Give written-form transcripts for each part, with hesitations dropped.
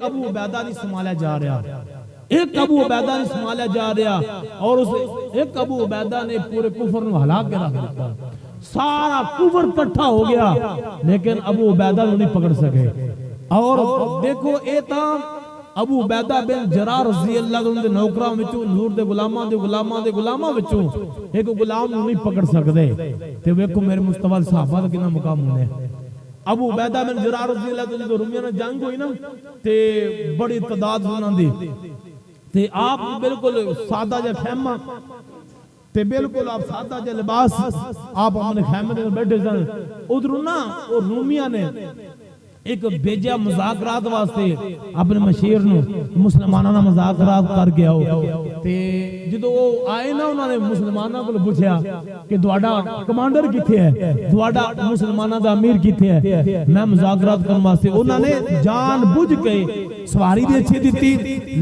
ابو عبیدہ نہیں سنبھالا جا رہا، ایک ابو عبیدہ نہیں سنبھالا جا رہا، اور اس ایک ابو عبیدہ نے پورے کفر نو ہلاک کے رکھ دیتا، سارا کفر اکٹھا ہو گیا لیکن ابو عبیدہ نو نہیں پکڑ سکے۔ اور دیکھو اے تاں ابو عبیدہ بن جراح رضی اللہ عنہ دے نوکراں وچوں، حضور دے غلاماں وچوں ایک غلام نو نہیں پکڑ سکدے۔ تے ویکھو میرے مصطفی صحابہ دا کتنا مقام ہونے۔ ابو عبیدہ بن جراح رضی اللہ عنہ رومیاں نال جنگ ہوئی نا تے بڑی تعداد انہاں دی، تے آپ بالکل سادہ جا خیمہ تے بالکل آپ سادہ جا لباس آپ اپنے خیمے دے بیٹھے سن۔ ادھر نا رومیاں نے ایک بھیجا مذاکرات واسطے اپنے مشیر نو، مسلماناں نال مذاکرات کر کے آؤ۔ تے جدوں وہ آئے نا انہوں نے مسلماناں کو پوچھا کہ تہاڈا کمانڈر کتھے ہے، تہاڈا مسلماناں دا امیر کتھے ہے، میں مذاکرات کرن واسطے۔ انہوں نے جان بوجھ کے سواری بھی اچھی دیتی،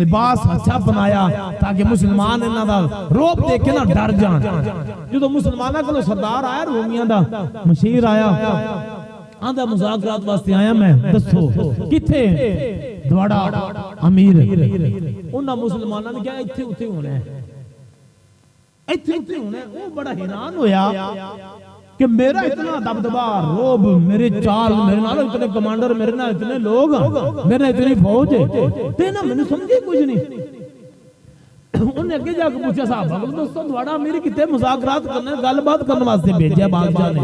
لباس اچھا بنایا تاکہ مسلمان انہاں دا روب دیکھ کے نہ ڈر جان۔ جدوں مسلماناں کو سردار آیا، رومیاں دا مشیر آیا، آندھا مذاکرات واسطے آیا میں، دسو کتھے تہاڈا امیر؟ انہاں مسلماناں نے کہا ایتھے اوتھے ہونا ہے، ایتھے اوتھے ہونا ہے۔ وہ بڑا حیران ہویا کہ میرا اتنا دبدبا روب، میرے چال، میرے نال اتنے کمانڈر، میرے نال اتنے لوگ، میرے نال اتنی فوج تے نا مینوں سمجھے کچھ نہیں۔ انہیں اگے جا کے پوچھا صاحب دوستو تہاڈا امیر کتھے؟ مذاکرات کرنے گل بات کرنے واسطے بھیجا بادشاہ نے۔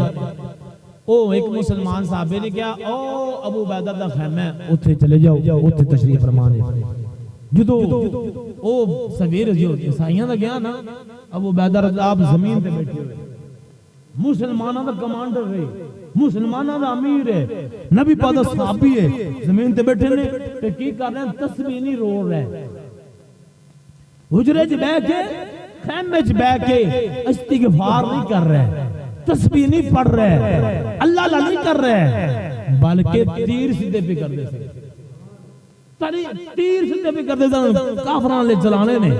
او ایک مسلمان صحابے نے کہا او ابو عبیدہ دا خیمہ ہے، اتھے چلے جاؤ، اتھے تشریف فرمانے۔ جدو او سویر جو عیسائیاں دا گیا نا، ابو عبیدہ رضی آپ زمین تے بیٹھے ہوئے، مسلماناں دا کمانڈر ہے، مسلماناں دا امیر ہے، نبی پاک دا صحابی ہے، زمین تے بیٹھے نے تے کی کر رہے ہیں؟ تسبیح نہیں رو رہے، حجرے چ بیٹھ کے، خیمے چ بیٹھ کے استغفار نہیں کر رہے، تسبیح نہیں پڑھ رہے، اللہ اللہ نہیں کر رہے، بلکہ تیر سیدھے پہ کر دے سکتے، تیر سیدھے پہ کر دے سکتے، کافران لے چلانے نے،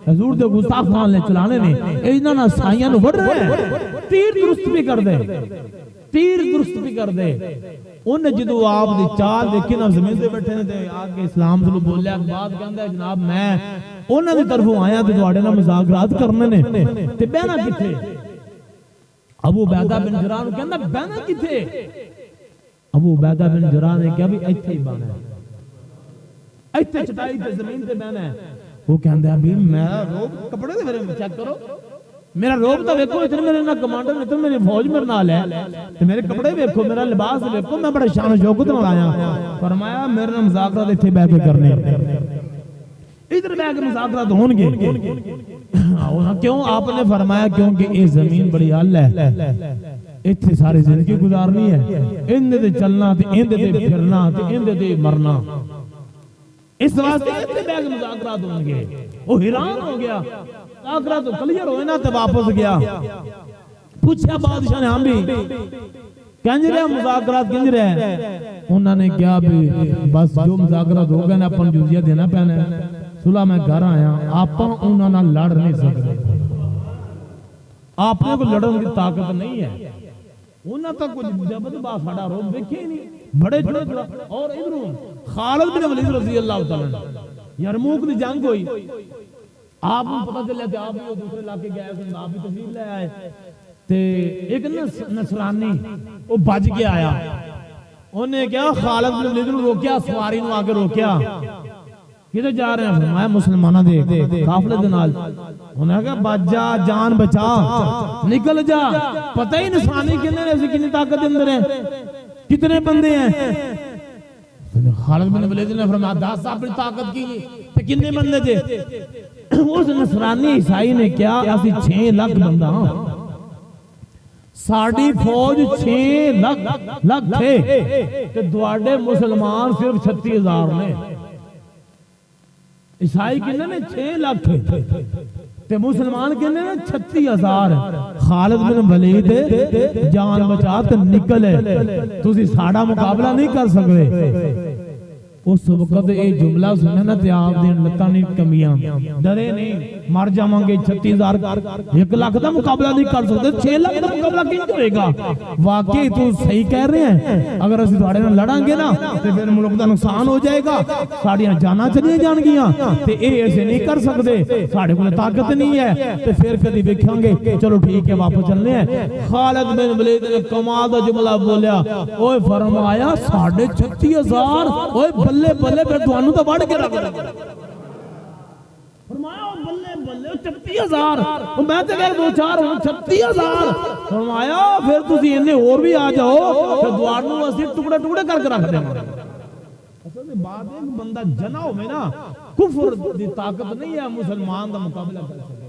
حضور دے گستاخان لے چلانے نے، اینا نہ سائیاں نو بڑھ رہے ہیں، تیر درست بھی کر دے، تیر درست بھی کر دے۔ انہیں جدو آپ دی چال دیکھیں نا زمین دے بیٹھے نے آگے اسلام سے بولیا بات کہندہ ہے جناب میں انہیں دی طرفوں آیا تو دوڑے نا مذاکرات کرنے نے تے بہنا کتھے؟ ابو عبیدہ بن جراح نے کہنا بہنا کتھے؟ ابو عبیدہ بن جراح نے کہا بھی ایتھے ہی بانا ہے، ایتھے چٹائی تے زمین تے بہنا ہے۔ وہ کہندہ ہے ابھی میرا روب کپڑے دے میرے چیک کرو، میرا روب تو ویکھو، اتنے میرے نہ کمانڈر، اتنے میری فوج میرے نال ہے، تے میرے کپڑے ویکھو، میرا لباس ویکھو، میں بڑا شان و شوکت نال آیا۔ فرمایا میرے نال مذاکرات ایتھے بیٹھ کے کرنے، ادھر بیٹھ کے مذاکرات ہون گے۔ کیوں؟ آپ نے فرمایا کیونکہ یہ زمین بڑی حل ہے، ایتھے ساری زندگی گزارنی ہے، اندے تے چلنا تے اندے تے پھرنا تے اندے تے مرنا، اس واسطے ایتھے بیٹھ کے مذاکرات ہون گے۔ وہ حیران ہو گیا، مذاکرات تو کلیئر ہوئے نا تے واپس گیا، پوچھا بادشاہ نے ہم بھی کنج رہے مذاکرات کنج رہے؟ انہوں نے کیا بھی بس جو مذاکرات ہو گئے نا اپن جزیہ دینا پہنا ہے، صلح میں گھر آیا، آپ انہوں نے لڑ نہیں سکتے، آپ نے کو لڑن کی طاقت نہیں ہے، انہوں تک کچھ جبت باس ہڑا روم دیکھے نہیں، بڑے چھوڑے چھوڑا۔ اور ادھروں خالد بن ولید رضی اللہ تعالیٰ یرموک دی جنگ ہوئی، آپ کو پتہ چلے کہ آپ بھی دوسرے علاقے گئے ہیں، آپ بھی تشریف لے آئے، تے ایک نصرانی وہ بج کے آیا، انہیں کیا خالد بن ولید نے روکیا، سواری نو آگے روکیا، کدھر جا رہے ہیں؟ فرمایا مسلمانہ دے قافلے دے نال۔ انہوں نے کہا بچ جا، جان بچا، نکل جا، پتہ ہی نصرانی کتنے نے، ایسی کتنی طاقت اندر ہے، کتنے بندے ہیں؟ خالد بن ولید نے فرمایا 10 اپنی طاقت کی تے کتنے بندے تھے؟ اس نصرانی عیسائی نے کیا اسی 6 لاکھ بندہ، ساڑی فوج 6 لاکھ تھے تے دوڑے مسلمان صرف 36,000 نے، عیسائی کہنے نے 6 لاکھ تھے تے مسلمان کہنے نے 36,000۔ خالد بن ولید جان بچا تے نکلے، تسی ساڑا مقابلہ نہیں کر سکتے۔ اس وقت یہ جملہ سنے نا تے آپ دین لتاں نہیں کمیاں ڈرے نہیں مر جاواں گے 36,000 1 لاکھ دا مقابلہ نہیں کر سکتے 6 لاکھ دا مقابلہ کیوں ہوئے گا واقعی تو صحیح کہہ رہے ہیں اگر اسی تھوڑے نال لڑاں گے نا تے پھر ملک دا نقصان ہو جائے گا ساڈیاں جاناں چلیاں جان گیاں تے اے ایسے نہیں کر سکتے ساڈے کول طاقت نہیں ہے تے پھر کدی ویکھاں گے چلو ٹھیک ہے واپس چلنے ہیں خالد بن ولید نے کمال دا جملہ بولیا اوئے فرمایا 36,000 اوئے بلے بلے پھر تانوں تو وڑ کے رکھ فرمایا بلے بلے 36,000 میں تے کہ 2-4 36,000 فرمایا پھر تسی اینے اور بھی آ جاؤ تے دوار نوں اسی ٹکڑے ٹکڑے کر کے رکھ دیواں اصل میں بات ایک بندہ جنا ہوے نا کفر دی طاقت نہیں ہے مسلمان دا مقابلہ کر سکے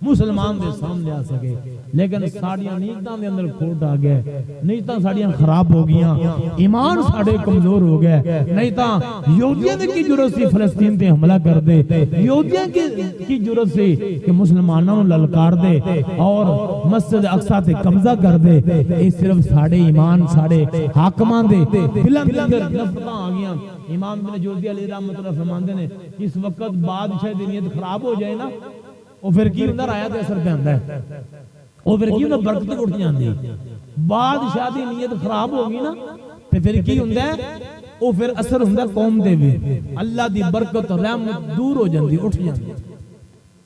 مسلمان دے سامنے آ سکے لیکن ساڑیاں نیتاں دے اندر کھوٹ آ گئے نیتاں ساڑیاں خراب ہو گیاں ایمان ساڑے کمزور ہو گئے نیتاں یہودیاں نے کی جرت سی فلسطین تے حملہ کر دے یہودیاں کی جرت سی کہ مسلمانوں للکار دے اور مسجد اقصی تے قبضہ کر دے اے صرف ساڑے ایمان ساڑے حاکمان دے دلن دے اندر نفرتاں آ گیاں امام ابن جوزی علیہ رحمۃ اللہ فرماندے نے اس وقت بادشاہ دی نیت خراب ہو جائے نا او پھر کی اندر آیا تے اثر پیندا ہے او پھر کی اندر برکت اٹھ جاندی بادشاہ دی نیت خراب ہوگی نا تے پھر کی ہوندا ہے او پھر اثر ہوندا قوم دے وچ اللہ دی برکت رحمت دور ہو جاندی اٹھ جاندی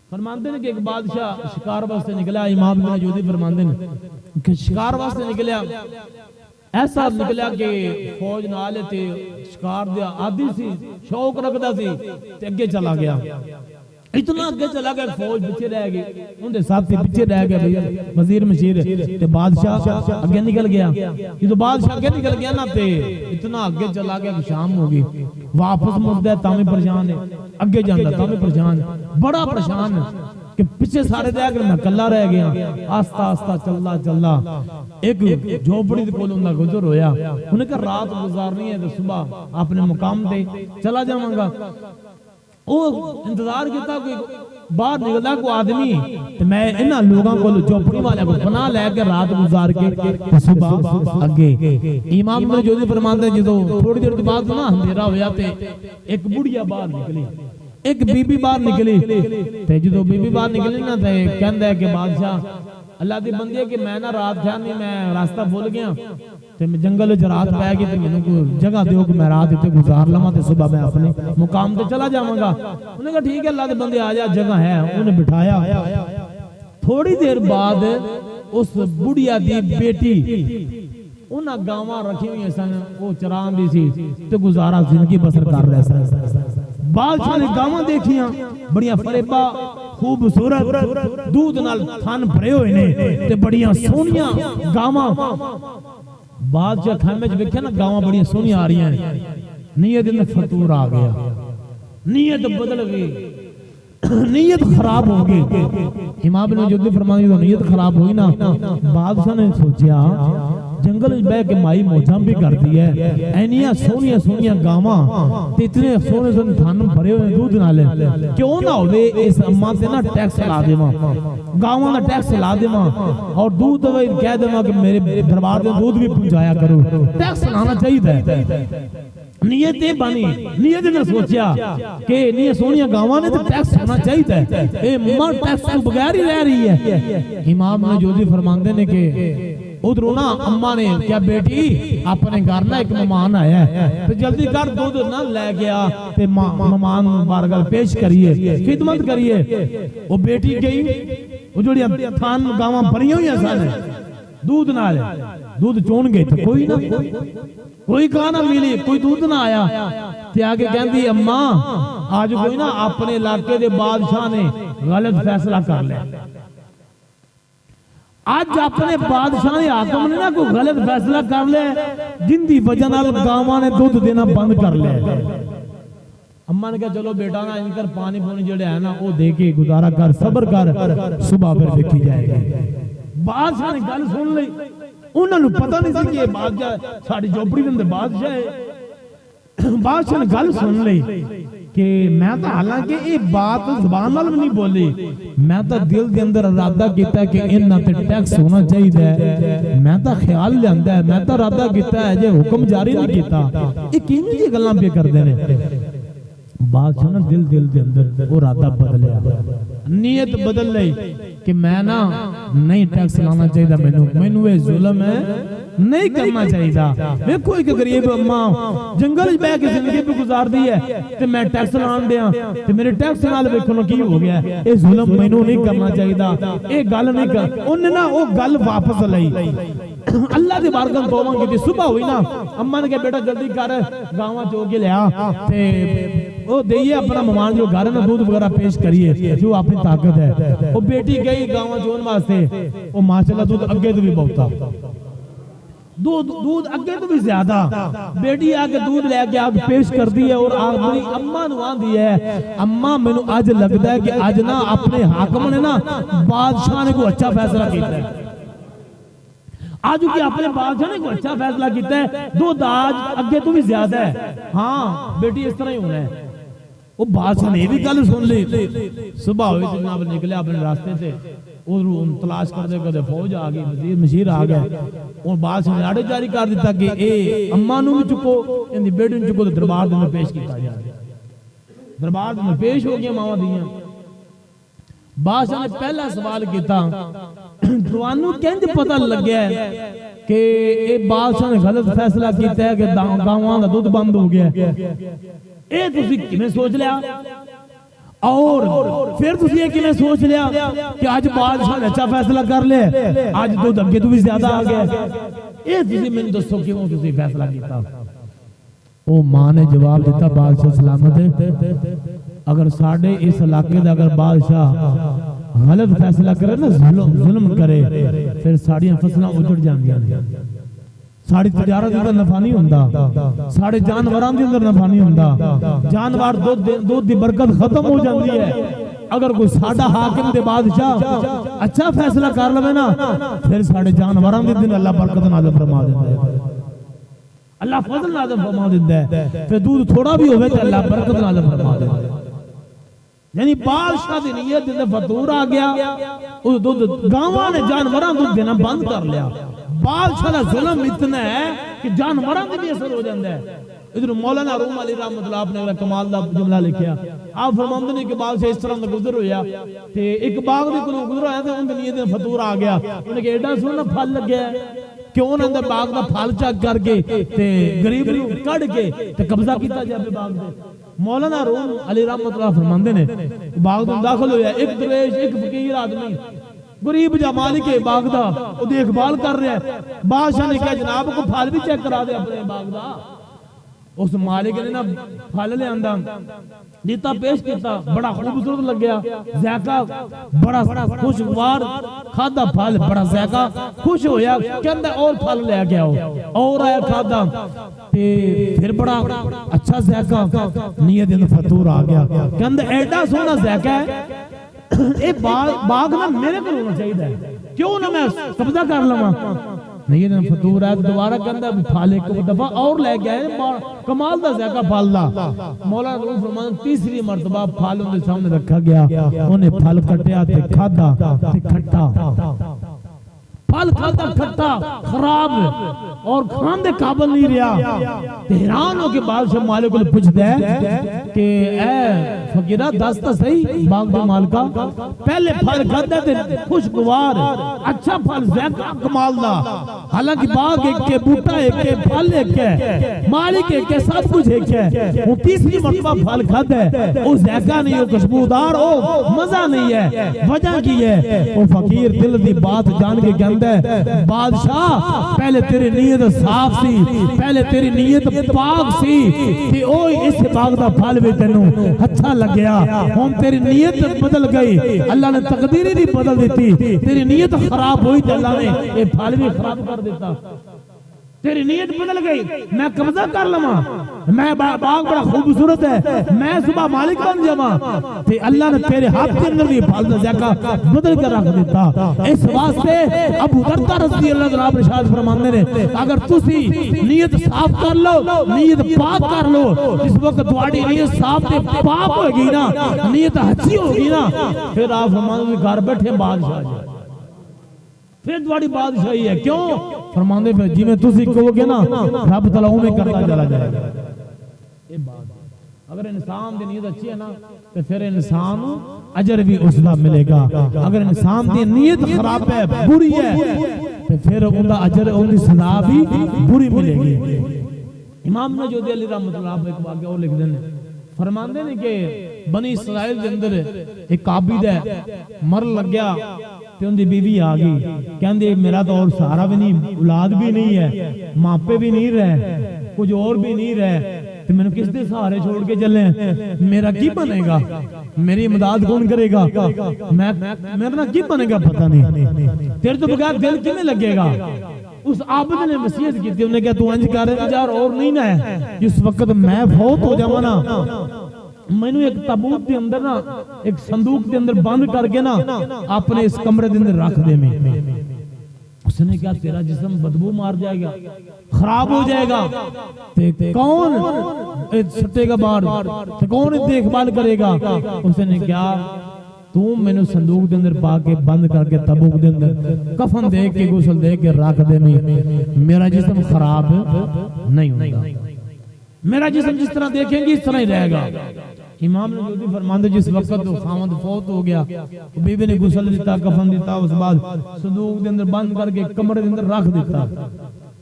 فرماندے نے کہ ایک بادشاہ شکار واسطے نکلا امام ابن جوزی فرماندے نے کہ شکار واسطے نکلیا ایسا نکلیا کہ فوج نال تے شکار دیا عادی سی شوق رکھدا سی تے اگے چلا گیا اتنا اگے چلا گیا فوج پیچھے رہ گئی ان دے ساتھی پیچھے رہ گئے بھیا وزیر مشیر تے بادشاہ اگے نکل گیا یہ تو بادشاہ اگے نکل گیا نا تے اتنا اگے چلا گیا کہ شام ہو گئی واپس مڑدا ہے تاں بھی پریشان ہے اگے جاندا تاں بھی پریشان بڑا پریشان ہے کہ پیچھے سارے رہ گئے میں کلا رہ گیا آستہ آستہ چلدا چلدا ایک جھوپڑی دے کول ہوندا گزر ہویا انہیں کہ رات گزارنی ہے تے صبح اپنے مقام تے چلا جاواں گا او انتظار کیتا کوئی باہر نکلدا کوئی آدمی تے میں انہاں لوگاں کول چوپڑی والے کو پناہ لے کے رات گزار کے صبح اگے امام ابن جوزی فرماندے جدوں تھوڑی دیر بعد نا اندھیرا ہویا تے ایک بڑھیا باہر نکلی ایک بی بی باہر نکلی تے جدوں بی بی باہر نکلی نا تے کہندا ہے کہ بادشاہ اللہ دی بندی ہے کہ میں نا رات تھا نہیں میں راستہ بھول گیا تے میں جنگل وچ رات پے گئی تے مینوں کوئی جگہ دیو کہ میں رات تے گزار لواں تے صبح میں اپنے مقام تے چلا جاواں گا انہوں نے کہا ٹھیک ہے اللہ دے بندے آ جا جگہ ہے انہیں بٹھایا تھوڑی دیر بعد اس بڑھیا دی بیٹی انہاں گاواں رکھی ہوئی سن وہ چران دی سی تے گزارا زندگی بسر کر رہے سن بادشاہ نے گاواں دیکھیاں بڑیاں فریبا خوبصورت دودھ نال تھن بھرے ہوئے نے تے بڑیاں سونیاں گاواں بادشاہ خیمے وچ ویکھیا نا گاواں بڑیاں سونیاں آ رہی ہیں نیت اندر فطور آ گیا نیت بدل گئی نیت خراب ہو گئی امام ابن جوزی فرماتے ہیں نیت خراب ہوئی نا بادشاہ نے سوچیا جنگل وچ بیٹھ کے مائی موجاں بھی کرتی ہے اینیاں سونیاں سونیاں گاواں تے اتنے سونے سونے تھن بھرے ہوئے دودھ نال کیوں نہ ہوے اس اماں تے نا ٹیکس لا دیواں گاواں دا ٹیکس لا دیواں اور دودھ کہہ دیواں کہ میرے دربار دے دودھ بھی پہنچایا کرو ٹیکس لانا چاہیے نیت بانی نیت نے سوچیا کہ نہیں سونیاں گاواں نے تے ٹیکس ہونا چاہیے اے ماں ٹیکس تو بغیر ہی رہ رہی ہے امام ابن جوزی فرماندے نے کہ ادھروں نا اماں نے کیا بیٹی اپنے گھر نا ایک مہمان آیا ہے تو جلدی کر دودھ نہ لے گیا تے مہمان بارگاہ پیش کریے خدمت کریے وہ بیٹی گئی وہ جوڑیاں تھان گاواں بھریاں ہوئی سن دودھ نال دودھ چون گئی تو کوئی نہ کوئی کہاں ملی کوئی دودھ نہ آیا تے آگے کہندی اماں آج کوئی نا اپنے علاقے دے بادشاہ نے غلط فیصلہ کر لیا آج اپنے بادشاہ نے حاکم نے نا کوئی غلط فیصلہ کر لے جن دی وجہ نال گاواں نے دودھ دینا بند کر لے اماں نے کہا چلو بیٹا نا ان کر پانی پونی جڑے ہے نا وہ دے کے گزارا کر صبر کر صبح پھر دیکھی جائے گی بادشاہ نے گل سن لئی انہوں نے پتہ نہیں سی کہ یہ بادشاہ ساڑی جھوپڑی دے اندر بادشاہ ہے بادشاہ نے گل سن لئی کہ میں تو حالانکہ یہ بات زبان نال نہیں بولی، میں تو دل دے اندر ارادہ کیتا ہے کہ انہاں تے ٹیکس ہونا چاہیے، میں تو خیال لیندا ہے، میں تو ارادہ کیتا ہے جے حکم جاری نہیں کیتا، یہ کیویں جی گلاں پہ کردے نے؟ بادشاہ نا دل دے اندر وہ ارادہ بدلیا، نیت بدل لئی کہ میں نا نہیں ٹیکس لانا چاہیے، مینوں یہ ظلم ہے نہیں کرنا چاہیے۔ دیکھو ایک غریب اماں جنگل بیٹھ کے زندگی پہ گزار دی ہے تے میں ٹیکس لان دیاں تے میرے ٹیکس نال ویکھو کی ہو گیا، یہ ظلم مینوں نہیں کرنا چاہیے، یہ گل نہیں کر، انہیں نا وہ گل واپس لئی، اللہ دی بارگاہ توبہ کیتی۔ صبح ہوئی نا اماں نے کہا بیٹا جلدی کر گاواں چو کے لیا تے وہ دئیے اپنا مہمان جو گھر میں دودھ وغیرہ پیش کریے جو اپنی طاقت ہے۔ وہ بیٹی گئی گاواں چون واسطے، وہ ماشاءاللہ دودھ اگے تو بھی بہتا، دودھ اگے تو بھی زیادہ، بیٹی آگے دودھ لے کے آگ پیش کر دی ہے اور آگے اممہ نوان دی ہے، اممہ میں نے آج لگتا ہے کہ آج نا اپنے حاکم نے نا بادشاہ نے کو اچھا فیصلہ کیتا ہے، آج کی اپنے بادشاہ نے کو اچھا فیصلہ کیتا ہے، دودھ آج اگے تو بھی زیادہ ہے، ہاں بیٹی اس طرح ہی ہونا ہے۔ وہ بادشاہ نے بھی گل سن لی، صبح ہوئی تو جناب نکلے اپنے راستے سے، اور تلاش کرتے کرتے فوج آ گئی، وزیر مشیر آ گئے، اور بادشاہ نے آرڈر جاری کر دیتا کہ اے اماں نو بھی چکو، ان دی بیٹی نو چکو تو دربار میں پیش کیتا جائے۔ دربار میں پیش ہو گیا ماواں دیاں۔ بادشاہ نے پہلا سوال کیتا، تانوں کنج پتہ لگیا ہے کہ اے بادشاہ نے غلط فیصلہ کیتا ہے کہ گاواں دا دودھ بند ہو گیا ہے، اے تسی کیویں سوچ لیا؟ اور پھر تسی یہ کیویں سوچ لیا کہ آج بادشاہ نے اچھا فیصلہ کر لیا، آج دودھ اگے تو بھی زیادہ آ گیا، اے تسی میں دسو کیوں تسی فیصلہ کیتا؟ او ماں نے جواب دیتا بادشاہ سلامت ہے، اگر ساڑھے اس علاقے دا اگر بادشاہ غلط فیصلہ کرے نا ظلم کرے پھر ساڑیاں فصلیں اجڑ جاندیاں نے، ساڑی تجارت اندر نفع نہیں ہوندا، ساڑے جانوران اندر نفع نہیں ہوندا، جانور دودھ دی برکت ختم ہو جاندی ہے۔ اگر کوئی ساڑا حاکم دے بادشاہ اچھا فیصلہ کر لوے نا پھر ساڑے جانوران دے دن اللہ برکت نازل فرما دیتا ہے، اللہ فضل نازل فرما دیتا ہے، پھر دودھ تھوڑا بھی ہوئے تو اللہ برکت نازل فرما دیتا ہے۔ یعنی بادشاہ دی نیت دے فطور آ گیا، اس دودھ گاواں نے جانوران دودھ دینا بند کر لیا، بادشاہ کا ظلم اتنا ہے کہ جانوران بھی اثر ہو جاندہ ہے۔ ادھر مولانا روم علی رحمت اللہ آپ نے کمال دا جملہ لکھیا، آپ فرماندے نے کہ بادشاہ اس طرح گزر ہویا تے ایک باغ دے کولوں گزر ہویا تے ان دی نیت دے فطور آ گیا، انہیں کہ ایڈا سونا پھل لگیا ہے کہ انہاں دے باغ دا پھل چک کر کے تے غریب نوں کڈ کے تے قبضہ کیتا جاوے باغ دے۔ مولانا روم علی رحمت اللہ فرماندے نے باغ دے داخل ہویا، ایک درویش ایک فقیر آدمی غریب جا مالک ہے باغ دا، وہ دیکھ بھال کر رہا ہے، بادشاہ نے کہا جناب کو پھل بھی چیک کرا دے اپنے باغ دا، اس مالک نے نا پھل لے آندا دیتا پیش کیتا، بڑا خوبصورت لگ گیا، ذائقہ بڑا خوشگوار، کھادا پھل بڑا ذائقہ خوش ہویا، کہندا اور پھل لے کے آؤ، اور آیا کھادا پھر بڑا اچھا ذائقہ، نیت دے فطور آ گیا، کہندا ایڈا سونا ذائقہ ہے اے باغ نا میرے کو ہونا چاہیے، کیوں نہ میں قبضہ کر لواں؟ نہیں یہ فطور ہے، دوبارہ کہندا پھل ایک دفعہ اور لے کے آئے، کمال دا ذائقہ پھل دا۔ مولانا روم فرماتے تیسری مرتبہ پھل ان کے سامنے رکھا گیا، انہیں پھل کٹیا تے کھادا تے کھٹا، پھل کھادا کھٹا خراب اور کھان دے قابل نہیں رہا۔ حیران ہو کے بادشاہ مالک کو پوچھتا ہے کہ اے فقیرہ دس تا صحیح باغ دے مالکا، پہلے پھل کھادا تے خوشگوار اچھا پھل ذائقہ کمال دا، حالانکہ باغ ایک کے بوٹا ایک کے پھل ایک ہے مالک ایک ہے سب کچھ ایک ہے، وہ تیسری مرتبہ پھل کھادا ہے، وہ ذائقہ نہیں، وہ خوشبودار، وہ مزہ نہیں ہے، وجہ کی ہے؟ وہ فقیر دل دی بات جان کے کہندا ہے بادشاہ پہلے تیری نیت صاف سی، پہلے تیری نیت پاک سی کہ اوہ اس باغ دا پھل بھی تینوں اچھا لگیا، ہم تیری نیت بدل گئی، اللہ نے تقدیری بھی بدل دیتی، تیری نیت خراب ہوئی تو اللہ نے یہ پھل بھی خراب کر دیتا۔ تیری نیت بدل گئی، میں قبضہ کر لما، میں باغ بڑا خوبصورت ہے، میں صبح مالک بن جاواں، تے اللہ نے تیرے ہاتھ کے اندر بھی حفاظت زکا بدل کر رکھ دیتا۔ اس واسطے ابو دردہ رضی اللہ عنہ ارشاد فرماندے نے اگر تسی نیت صاف کر لو، نیت پاک کر لو، جس وقت تہاڈی نیت صاف تے پاک ہوگی نا، نیت اچھی ہوگی نا، پھر آپ فرماندے گھر بیٹھے بادشاہ جائے، پھر تہاڈی بادشاہی ہے۔ کیوں؟ فرماندے پھر جی میں تسی کہو گے نا رب تعالیٰ اوویں کرتا چلا جائے گا۔ یہ بات اگر انسان دی نیت اچھی ہے نا تو پھر انسان اجر بھی اس دا ملے گا، اگر انسان دی نیت خراب ہے، بری ہے، تو پھر ان دا اجر، ان دی سزا بھی بری ملے گی۔ امام نجودی علی رحمۃ اللہ علیہ ایک واقعہ اور لکھ دیں، فرماندے نے کہ بنی اسرائیل دے اندر ایک عابد ہے، مر لگ گیا تے ان دی بیوی آ گئی، کہندے میرا تو اور سہارا بھی نہیں، اولاد بھی نہیں ہے، ماپے بھی نہیں رہے، کچھ اور بھی نہیں رہے، تو میں نے کس دے سہارے چھوڑ کے چلے ہیں، میرا کی بنے گا، میری امداد کون کرے گا، میرا کی بنے گا پتہ نہیں، تیرے تو بغیر دل کیوں نہیں لگے گا۔ اس عابد نے وصیت کی تھی، انہوں نے کہا تو انج کر یار اور نہیں نہ ہے، جس وقت میں فوت ہو جاواں نا میں نے ایک تابوت دے اندر نا، ایک صندوق دے اندر بند کر کے نا اپنے اس کمرے دے اندر رکھ دے میں۔ اس نے کہا تیرا جسم بدبو مار جائے گا، خراب ہو جائے گا، کون سٹے گا باہر، کون دیکھ بھال کرے گا۔ اس نے کہا تو میں نے صندوق دے اندر پا کے بند کر کے تابوت دے اندر کفن دے کے غسل دے کے رکھ دے میں، میرا جسم خراب نہیں ہوگا، میرا جسم جس طرح دیکھیں گے اس طرح ہی رہے گا۔ امام نجودی فرماندے جس وقت خاوند فوت ہو گیا، بیوی نے غسل دیتا، کفن دیتا، اس بعد صندوق دے اندر بند کر کے کمرے دے اندر رکھ دیتا،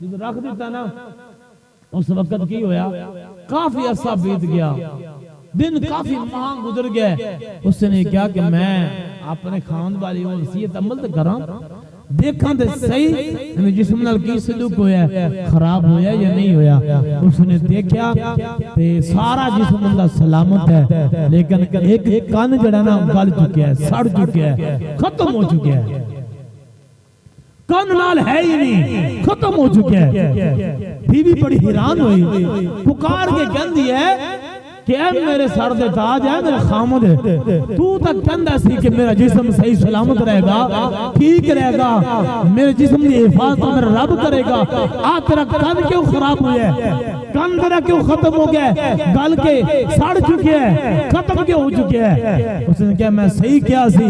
جب رکھ دیتا نا اس وقت کی ہویا، کافی عرصہ بیت گیا، دن کافی ماہ گزر گئے، اس نے کہا کہ میں اپنے خاوند والی وصیت عمل تے کراں، دیکھاں تے صحیح جسم نال کی سلوک ہویا ہے، خراب ہویا یا نہیں ہویا۔ اس نے دیکھا تے سارا جسم اندر سلامت ہے، لیکن ایک کان جڑا نا گل چکیا ہے، سڑ چکیا ہے، ختم ہو چکیا ہے، کان نال ہے ہی نہیں، ختم ہو چکیا ہے۔ بیوی بڑی حیران ہوئی، پکار کے کہندی ہے کہ اے میرے سر دے تاج ہے، میرے خامد ہے، تو تک کہندا سی کہ میرا جسم صحیح سلامت رہے گا، ٹھیک رہے گا، میرے جسم دی حفاظت میرا رب کرے گا، آ تیرا کان کیوں خراب ہویا ہے، کان تیرا کیوں ختم ہو گیا ہے، گل کے سڑ چکے ہے، ختم کیوں ہو چکے ہے۔ اس نے کہا میں صحیح کیا سی،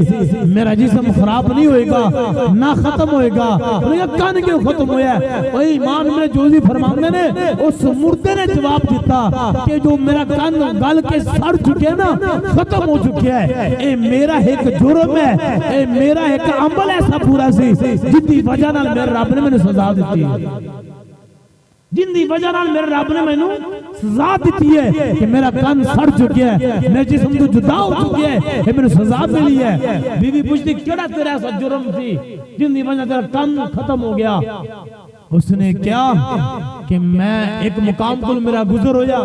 میرا جسم خراب نہیں ہوئے گا، نہ ختم ہوئے گا، میرا کان کیوں ختم ہویا ہے۔ وہی امام ابن جوزی فرماندے نے اس مردے نے جواب دیتا کہ جو میرا کان گل کے سڑ چکے نا، ختم ہو چکے ہے، اے میرا ایک جرم ہے، اے میرا ایک عمل ایسا پورا سی جن دی وجہ نال میرے رب نے میں نے سزا دیتی ہے، جن دی وجہ نال میرے رب نے میں نے سزا دیتی ہے کہ میرا کان سڑ چکے ہے، میرے جسم تو جدا ہو چکے ہے، میں نے سزا ملی ہے۔ بیوی پوچھتی کیڑا تیرا ایسا جرم تھی جن دی وجہ تیرا کان ختم ہو گیا۔ اس نے کیا کہ میں ایک مقام کو میرا گزر ہویا،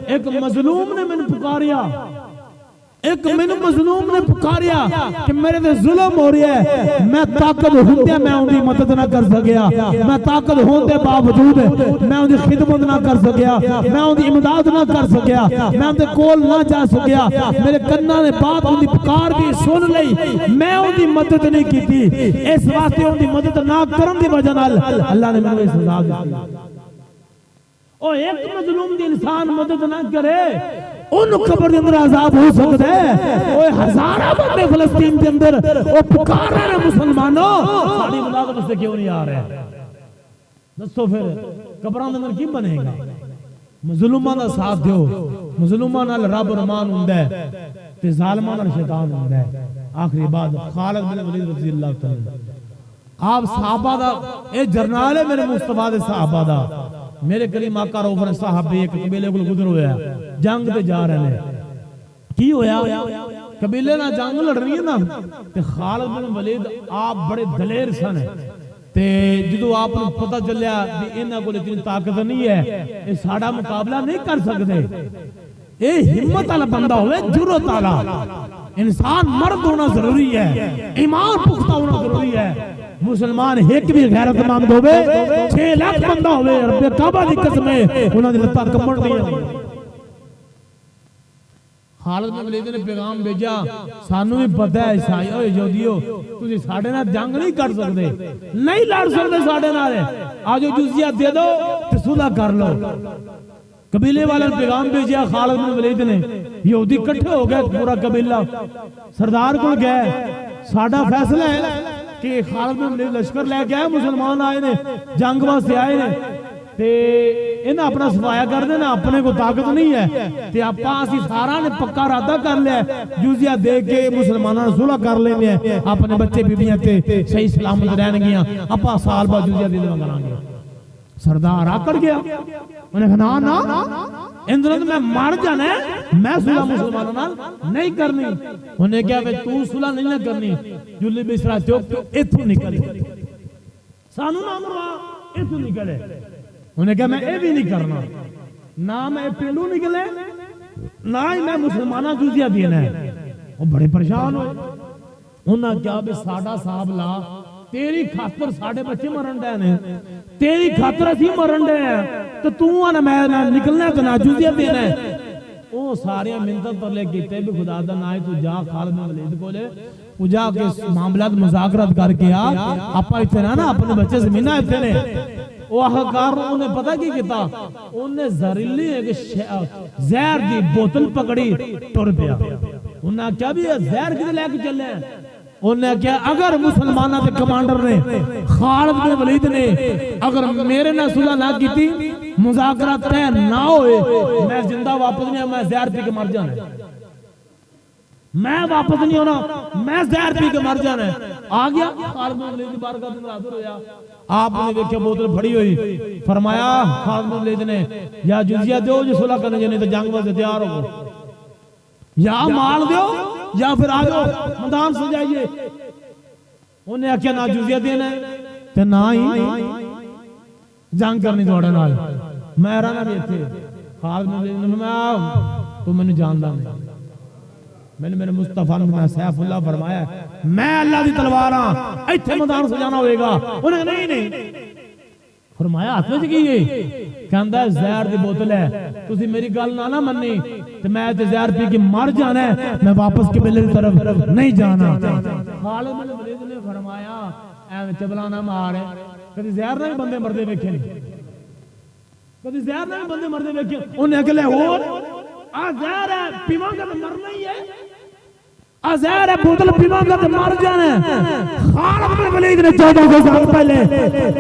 ایک مظلوم نے میں نے پکاریا، ایک میں نے مظلوم نے پکاریا کہ میرے دے ظلم ہو رہی ہے، میں طاقت ہوندے میں ان دی مدد نہ کر سکیا، میں طاقت ہوندے باوجود میں ان دی خدمت نہ کر سکیا، میں ان دی امداد نہ کر سکیا، میں ان دے کول نہ جا سکیا، میرے کناں نے بات ان دی پکار دی سن لئی، میں ان دی مدد نہیں کیتی، اس واسطے ان دی مدد نہ کرن دی وجہ نال اللہ نے مجھے سزا دی۔ او ایک مظلوم دی انسان مدد نہ کرے ان قبر دے اندر عذاب ہو سکتا ہے، اوہ ہزارہ بندے فلسطین دے اندر او پکار رہے ہیں مسلمانوں، ساڑی ملاقات سے کیوں نہیں آ رہے؟ دستو پھر قبران دے اندر کی بنے گا؟ مظلومان دا ساتھ دیو، مظلومان نال رب رحمان ہوندہ ہے تے ظالمان نال شیطان ہوندہ ہے۔ آخری بات خالد بن ولید رضی اللہ تعالی آپ صحابہ دا اے جرنال ہے میرے مصطفیٰ دے صحابہ دا، میرے کریم آقا روفر صاحب ایک قبیلے کو گزر ہویا جنگ دے جا رہے ہیں، کی ہویا قبیلے نہ جنگ لڑ رہی ہے نا، تے خالد بن ولید آپ بڑے دلیر سن، تے جدو آپ نے پتہ چلیا بھی انہاں کو اتنی طاقت نہیں ہے، اے ساڑا مقابلہ نہیں کر سکتے، اے ہمت والا بندہ ہوئے، جرات والا انسان مرد ہونا ضروری ہے، ایمان پختہ ہونا ضروری ہے، مسلمان ایک بھی غیرت مند ہوئے 6 لاکھ بندہ ہوئے رب کعبہ دی قسم انہاں دی لتاں کمبن دیاں خالد بن ولید نے پیغام بھیجا سانوں بھی پتہ ہے عیسائی او یہودیو تسی ساڈے نال جنگ نہیں کر سکدے نہیں لڑ سکدے ساڈے نال آجو جزیہ دے دو تے صلح کر لو قبیلے والے نے پیغام بھیجا خالد بن ولید نے یہودی اکٹھے ہو گئے پورا قبیلہ سردار کول گئے ساڈا فیصلہ ہے کہ خالد بن ولید لشکر لے کے آئے مسلمان آئے نے جنگ واسطے آئے نے تے انہاں اپنا صفایا کر دینا اپنے کو طاقت نہیں ہے تے آپاں اسی سارا نے پکا ارادہ کر لیا جزیہ دے کے مسلماناں نے صلح کر لینے اپنے بچے بیبیاں تے صحیح سلامت رہن گیاں آپاں سال بعد جزیہ دے دیواں کران گے سردار آکڑ گیا انہیں کہا نا اندر میں مار جانا ہے میں صلح مسلمانوں نال نہیں کرنی انہیں کہا کہ تو صلح نہیں کرنی جلی بسرا چوک تو اتھو نکلے سانو نہ مروا اتھو نکلے انہیں کہا میں اے بھی نہیں کرنا نہ میں پہلو نکلے نہ ہی میں مسلمانہ جزیہ دینا ہے وہ بڑے پریشان ہوئے انہاں کیا بھی ساڑھا صاحب لا تیری خاطر ساڑھے بچے مرن دے نے تیری خاطر اسی مرن دے ہیں تو تو آنا میں نکلنا ہے تو نہ جزیہ دینا ہے وہ سارے منتر پر لے کہتے بھی خدا دا نہ تو جا خالد بن ولید کو لے وہ جا کے معاملات مذاکرات کر کے اپا اتنا نا اپنے بچے زمینہ اتنے وہ احکار انہیں پتہ کی کتا انہیں زہریلی ایک زہر دی بوتل پکڑی ٹر پیا انہیں کیا بھی زہر کدھر لے کے چلے ہیں انہیں کیا اگر مسلمانہ کے کمانڈر نے خالد بن ولید نے اگر میرے نہ صلح نہ کی تھی مذاکرات طے نہ ہوئے میں زندہ واپس نہیں میں زہر پی کے مر جانا میں واپس نہیں ہونا میں زہر پی کے مر جانا آ گیا خالد بن ولید کی بارگاہ میں حاضر ہویا آپ نے دیکھا بوتل پھڑی ہوئی فرمایا خالد بن ولید نے یا جزیہ دیو جو صلح کرنے جانے تو جنگ میں سے تیار ہو یا مال دیو یا پھر آجو میدان سجائیے انہیں آکھیا نہ جزیہ دینا ہے تے نہ ہی جنگ کرنی توڑے نال میں رہنا بھی تھے خالد بن ولید نے تو میں نے جاندا نہیں میں نے میرے مصطفیٰ نے سیف اللہ فرمایا میں اللہ دی تلوار ہاں ایتھے میدان سجانا ہوئے گا انہیں نہیں فرمایا ہاتھ وچ کی ہے کہندا ہے زہر دی بوتل ہے تسی میری گل نہ مننی تے میں تے زہر پی کے مر جانا ہے میں واپس قبیلے کی طرف نہیں جانا خالد بن ولید نے فرمایا ایویں چبلا نہ مار کبھی زہر نہ بندے مردے ویکھے کبھی زہر نہ بندے مردے ویکھے انہیں اگلے اور آ زہر ہے پیواں گا تو مرنا ہی ہے زہر ہے بوتل پیواں گا تو مر جانا ہے خالد بن ولید نے 1400 سال پہلے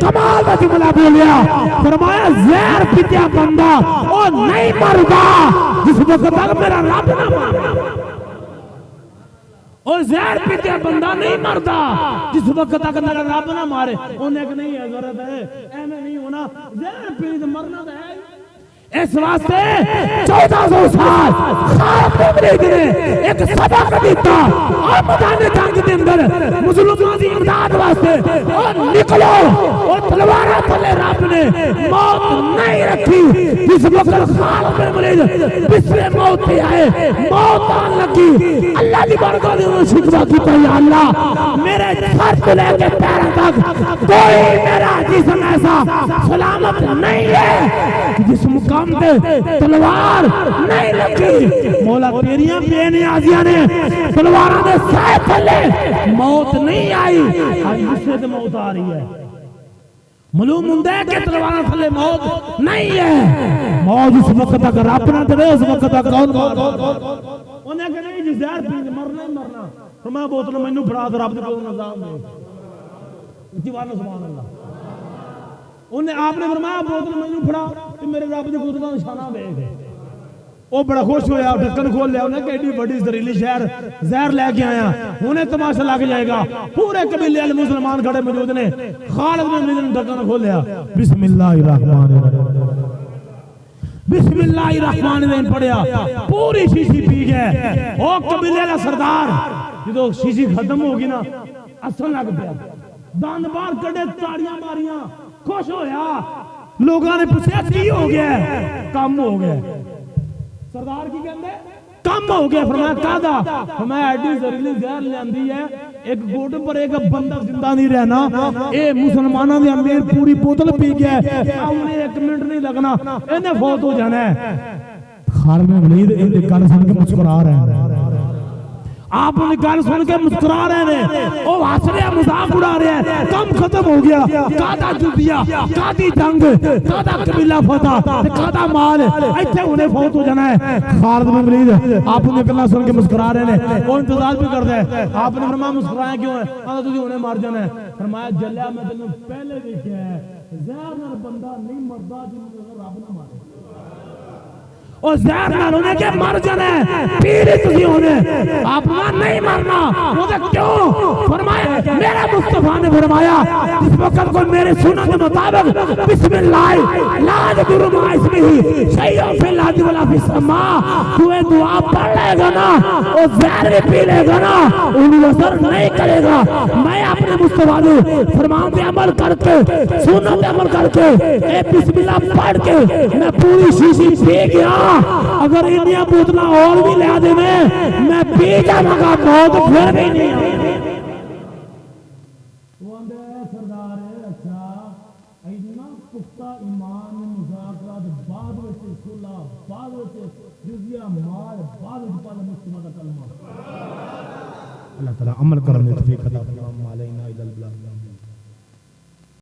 کمال کا جملہ بولیا فرمایا زہر پیتیا بندہ وہ نہیں مردا جس وقت تک میرا رب نہ مارا اور زہر پیتیا بندہ نہیں مردا جس وقت تک میرا رب نہ مارے انہیں کہ نہیں ہے ضرورت ہے ایمیں نہیں ہونا زہر پینے تو مرنا تو ہے اس واسطے 1400 سال خالد بن ولید نے ایک سبق دیتا اور میدان جنگ کے اندر مسلمانوں کی امداد واسطے اور نکلو اور تلوار تھلے رب نے موت نہیں رکھی جس وقت خالد بن ولید بسر موت پہ آئے موت آن لگی اللہ کی بارگاہ میں انہوں نے شکوہ کیتا یا اللہ میرے سر سے لے کے پیروں تک کوئی میرا جسم ایسا سلامت نہیں ہے جس مقام تلوار نہیں لگی مولا تیریاں بے نیازیاں نے تلواراں دے سائے تھلے موت نہیں آئی آج غصے سے موت آ رہی ہے معلوم ہوندا ہے کہ تلواراں تھلے موت نہیں ہے موت اس وقت تک رب نہ دے اس وقت تک کون انہیں کہ نہیں جی زہر پی مرنا ہی مرنا فرمایا بوتل مینوں پھڑا دے رب دے کول نظام دے اچھی بات سبحان اللہ انہیں آپ نے فرمایا بوتل مینوں پھڑا تے میرے رب دے قدرت دا نشانہ ویکھ وہ بڑا خوش ہویا ڈھکن کھول لیا انہیں کہ ایڈی بڑی زہریلی شہر زہر لے کے آیا انہیں تماشا لگ جائے گا پورے قبیلے والے مسلمان کھڑے موجود نے خالد بن ولید نے ڈھکن کھول لیا بسم اللہ الرحمن الرحیم بسم اللہ الرحمن الرحیم پڑھیا پوری شیشی پی گئے او قبیلے والا سردار جدو شیشی ختم ہوگی نا اثر لگ پیا دند باہر کڈے تاڑیاں ماریاں خوش ہویا لوگاں نے پوچھا کی ہو گیا کم ہو گیا سردار کی کہندے کم ہو گیا فرمایا کادا فرمایا ایڈی زہریلی زہر لیندی ہے ایک گوٹ پر ایک بندہ زندہ نہیں رہنا. اے مسلمانوں دے امیر پوری بوتل پی گیا ہے, انہیں 1 منٹ نہیں لگنا, انہیں فوت ہو جانا ہے. خالد بن ولید ان کی گل سن کے مسکرا رہے ہیں. آپ ان کی گل سن کے مسکرا رہے ہیں, وہ ہنس رہے ہیں, مذاق اڑا رہے ہیں. کم ختم ہو گیا, کادا جزیہ, کادی جنگ, کادا قبیلہ فتح, کادا مال, ایتھے انہیں فوت ہو جانا ہے. خالد بن ولید آپ ان کی گل سن کے مسکرا رہے ہیں. وہ انتظار بھی کرتے ہیں. آپ نے فرمایا مسکرایا کیوں ہے؟ تسی انہیں مار جانا ہے. فرمایا جلیا میں تینوں پہلے دیکھا ہے, زہر نال بندہ نہیں مردا جنوں رب نہ مارے. اور زہر نال ہونے کے مر جانا ہے, پیری تسی ہونے آپ نہیں مرنا. وہ کیوں؟ فرمایا میرے مصطفیٰ نے فرمایا جس وقت کوئی میرے سنت کے مطابق بسم اللہ لا یضر مع اسمہ شیء فی الارض ولا فی السماء, تو دعا پڑھ لے گا نا, اور زہر بھی پی لے گا نا, انہیں اثر نہیں کرے گا. میں اپنے مصطفیٰ نے فرمان پہ عمل کر کے, سنت پہ عمل کر کے, اے بسم اللہ پڑھ کے میں پوری شیشی پی گیا. اگر انہیں بوتنا اور بھی لے دے میں پی جانا گا, موت پھر بھی نہیں آئی. وہ اندر سردار ہے اچھا اینا پختہ ایمان مذاکرات بعد وچے صلح بعد وچے جزیہ مال بعد وچے پہلے مصطفیٰ کا کلمہ. اللہ تعالیٰ عمل کرنے توفیق عطا فرمائے.